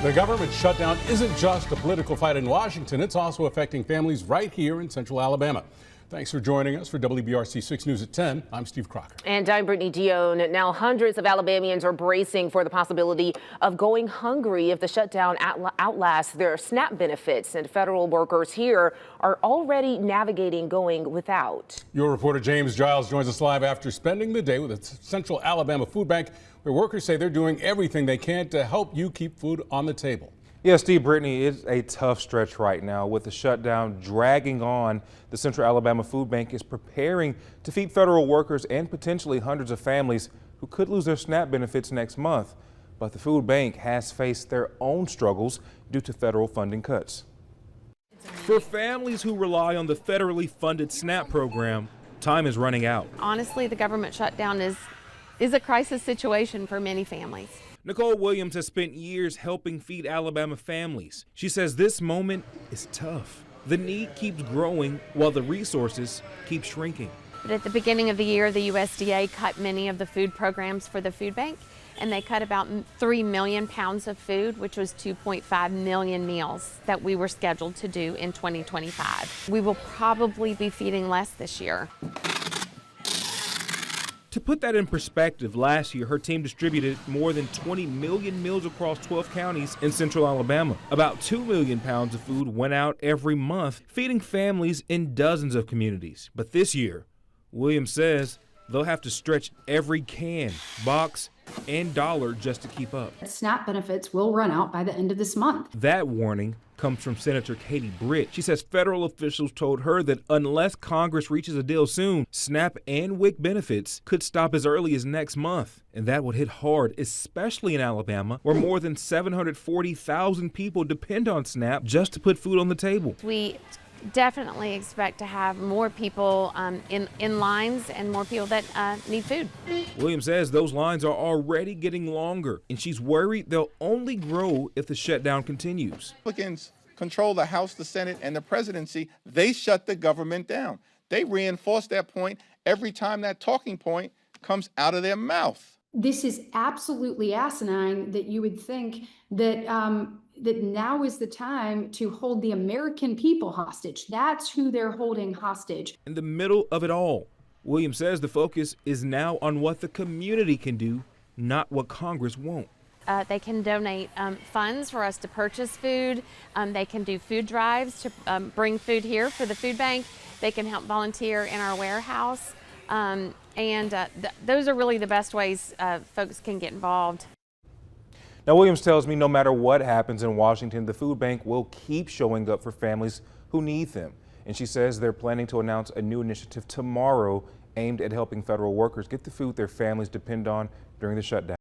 The government shutdown isn't just a political fight in Washington, it's also affecting families right here in central Alabama. Thanks for joining us for WBRC 6 News at 10. I'm Steve Crocker. And I'm Brittany Dion. Now, hundreds of Alabamians are bracing for the possibility of going hungry if the shutdown outlasts their SNAP benefits. And federal workers here are already navigating going without. Your reporter James Giles joins us live after spending the day with the Central Alabama Food Bank, where workers say they're doing everything they can to help you keep food on the table. Yeah, Steve, Brittany, it's a tough stretch right now with the shutdown dragging on. The Central Alabama Food Bank is preparing to feed federal workers and potentially hundreds of families who could lose their SNAP benefits next month. But the food bank has faced their own struggles due to federal funding cuts. For families who rely on the federally funded SNAP program, time is running out. Honestly, the government shutdown is a crisis situation for many families. Nicole Williams has spent years helping feed Alabama families. She says this moment is tough. The need keeps growing while the resources keep shrinking. But at the beginning of the year, the USDA cut many of the food programs for the food bank, and they cut about 3 million pounds of food, which was 2.5 million meals that we were scheduled to do in 2025. We will probably be feeding less this year. To put that in perspective, last year her team distributed more than 20 million meals across 12 counties in central Alabama. About 2 million pounds of food went out every month, feeding families in dozens of communities. But this year, Williams says they'll have to stretch every can, box, and dollar just to keep up. SNAP benefits will run out by the end of this month. That warning comes from Senator Katie Britt. She says federal officials told her that unless Congress reaches a deal soon, SNAP and WIC benefits could stop as early as next month. And that would hit hard, especially in Alabama, where more than 740,000 people depend on SNAP just to put food on the table. We definitely expect to have more people in lines and more people that need food. Williams says those lines are already getting longer, and she's worried they'll only grow if the shutdown continues. Republicans control the House, the Senate, and the presidency. They shut the government down. They reinforce that point every time that talking point comes out of their mouth. This is absolutely asinine that you would think that that now is the time to hold the American people hostage. That's who they're holding hostage. In the middle of it all, Williams says the focus is now on what the community can do, not what Congress won't. They can donate funds for us to purchase food. They can do food drives to bring food here for the food bank. They can help volunteer in our warehouse. Those are really the best ways folks can get involved. Now, Williams tells me no matter what happens in Washington, the food bank will keep showing up for families who need them. And she says they're planning to announce a new initiative tomorrow aimed at helping federal workers get the food their families depend on during the shutdown.